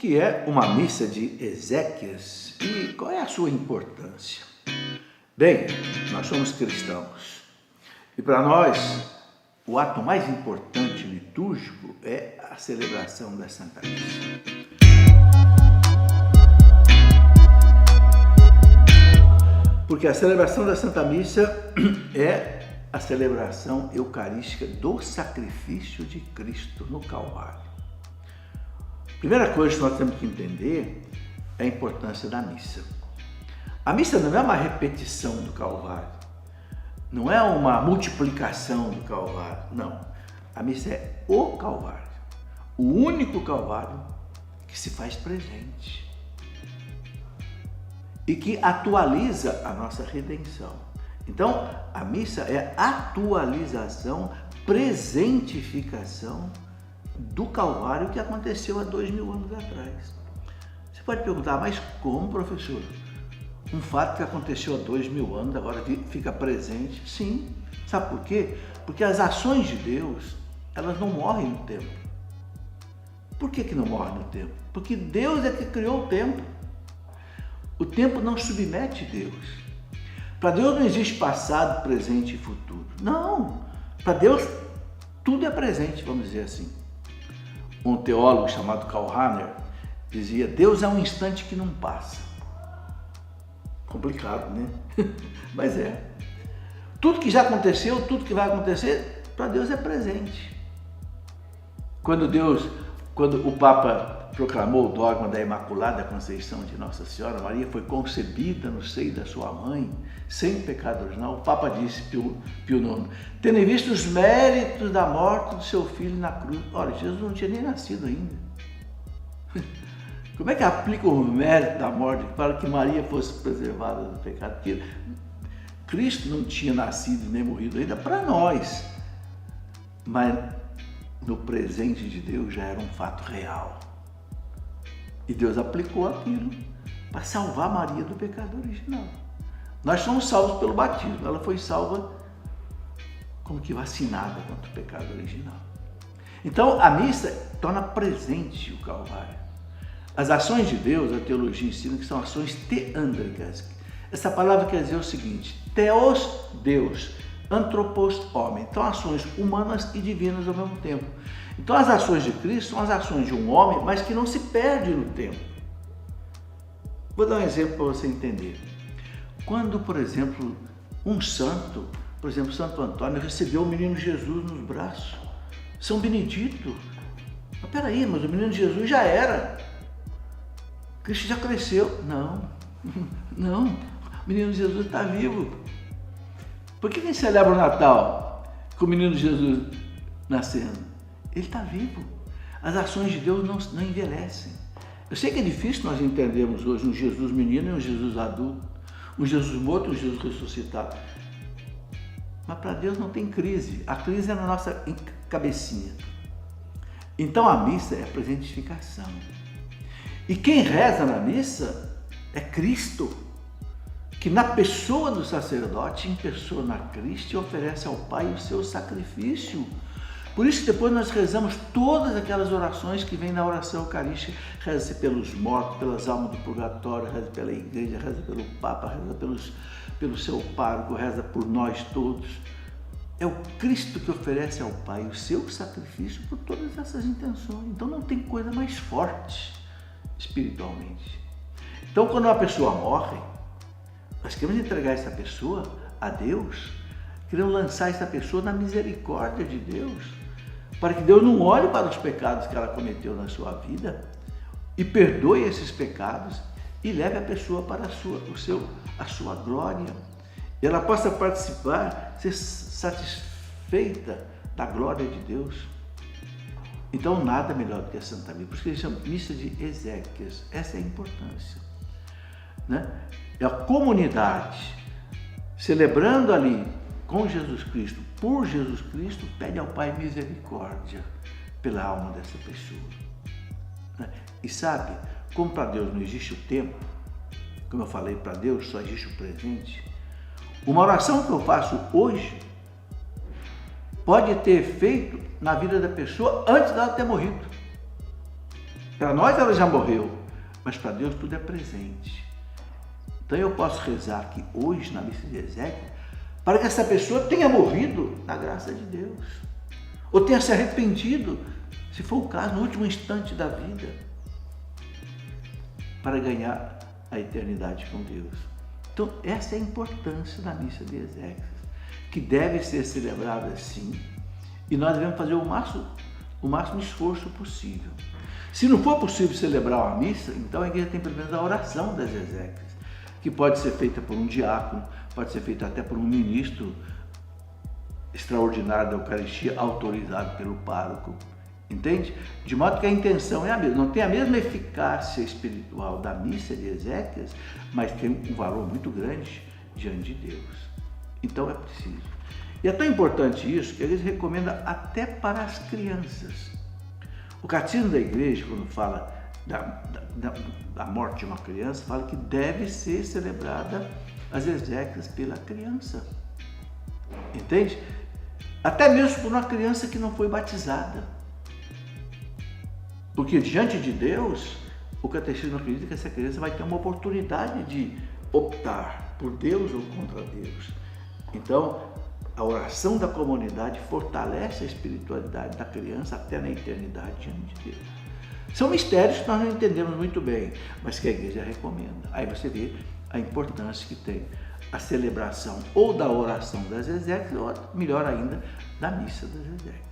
que é uma missa de exéquias e qual é a sua importância? Bem, nós somos cristãos e para nós o ato mais importante litúrgico é a celebração da Santa Missa. Porque a celebração da Santa Missa é a celebração eucarística do sacrifício de Cristo no Calvário. Primeira coisa que nós temos que entender é a importância da missa. A missa não é uma repetição do Calvário, não é uma multiplicação do Calvário, não. A missa é o Calvário, o único Calvário que se faz presente e que atualiza a nossa redenção. Então, a missa é atualização, presentificação do Calvário que aconteceu há 2000 anos atrás. Você pode perguntar, mas como, professor? Um fato que aconteceu há 2000 anos agora fica presente? Sim. Sabe por quê? Porque as ações de Deus, elas não morrem no tempo. Por que não morrem no tempo? Porque Deus é que criou o tempo. O tempo não submete Deus. Para Deus não existe passado, presente e futuro. Não. Para Deus tudo é presente, vamos dizer assim. Um teólogo chamado Karl Rahner dizia: Deus é um instante que não passa. Complicado, né? Mas é. Tudo que já aconteceu, tudo que vai acontecer, para Deus é presente. Quando o Papa proclamou o dogma da Imaculada Conceição de Nossa Senhora, Maria foi concebida no seio da sua mãe, sem pecado original, o Papa disse, Pio IX, tendo visto os méritos da morte do seu filho na cruz. Olha, Jesus não tinha nem nascido ainda. Como é que aplica o mérito da morte para que Maria fosse preservada do pecado? Porque Cristo não tinha nascido nem morrido ainda para nós, mas no presente de Deus já era um fato real. E Deus aplicou aquilo para salvar Maria do pecado original. Nós somos salvos pelo batismo, ela foi salva como que vacinada contra o pecado original. Então a missa torna presente o Calvário. As ações de Deus, a teologia ensina que são ações teândricas. Essa palavra quer dizer o seguinte: theos, Deus, anthropos, homem. Então ações humanas e divinas ao mesmo tempo. Então as ações de Cristo são as ações de um homem, mas que não se perde no tempo. Vou dar um exemplo para você entender. Quando, por exemplo, um santo, por exemplo, Santo Antônio, recebeu o menino Jesus nos braços, São Benedito, mas peraí, mas o menino Jesus já era, Cristo já cresceu. Não, o menino Jesus está vivo. Por que a gente celebra o Natal com o menino Jesus nascendo? Ele está vivo. As ações de Deus não envelhecem. Eu sei que é difícil nós entendermos hoje um Jesus menino e um Jesus adulto, um Jesus morto e um Jesus ressuscitado. Mas para Deus não tem crise. A crise é na nossa cabecinha. Então a missa é a presentificação. E quem reza na missa é Cristo, que na pessoa do sacerdote, em pessoa na Cristo, oferece ao Pai o seu sacrifício. Por isso depois nós rezamos todas aquelas orações que vêm na oração eucarística. Reza pelos mortos, pelas almas do purgatório, reza pela igreja, reza pelo Papa, reza pelo seu pároco, reza por nós todos. É o Cristo que oferece ao Pai o seu sacrifício por todas essas intenções. Então não tem coisa mais forte espiritualmente. Então quando uma pessoa morre, nós queremos entregar essa pessoa a Deus, queremos lançar essa pessoa na misericórdia de Deus, para que Deus não olhe para os pecados que ela cometeu na sua vida e perdoe esses pecados e leve a pessoa para a sua glória. E ela possa participar, ser satisfeita da glória de Deus. Então nada melhor do que a Santa Missa, porque isso é missa de exéquias. Essa é a importância, né? É a comunidade celebrando ali com Jesus Cristo, por Jesus Cristo, pede ao Pai misericórdia pela alma dessa pessoa. E sabe, como para Deus não existe o tempo, como eu falei, para Deus só existe o presente, uma oração que eu faço hoje pode ter efeito na vida da pessoa antes dela ter morrido. Para nós ela já morreu, mas para Deus tudo é presente. Então eu posso rezar aqui hoje na missa de exéquias para que essa pessoa tenha morrido na graça de Deus, ou tenha se arrependido, se for o caso, no último instante da vida, para ganhar a eternidade com Deus. Então essa é a importância da missa de exéquias, que deve ser celebrada sim, e nós devemos fazer o máximo esforço possível. Se não for possível celebrar uma missa, então a igreja tem pelo menos a oração das exéquias, que pode ser feita por um diácono, pode ser feita até por um ministro extraordinário da Eucaristia, autorizado pelo pároco, entende? De modo que a intenção é a mesma, não tem a mesma eficácia espiritual da missa de exéquias, mas tem um valor muito grande diante de Deus. Então é preciso. E é tão importante isso que a igreja recomenda até para as crianças. O catecismo da igreja, quando fala da morte de uma criança, fala que deve ser celebrada as exéquias pela criança. Entende? Até mesmo por uma criança que não foi batizada. Porque diante de Deus, o catecismo acredita que essa criança vai ter uma oportunidade de optar por Deus ou contra Deus. Então, a oração da comunidade fortalece a espiritualidade da criança até na eternidade diante de Deus. São mistérios que nós não entendemos muito bem, mas que a igreja recomenda. Aí você vê a importância que tem a celebração ou da oração das exéquias, ou melhor ainda, da missa das exéquias.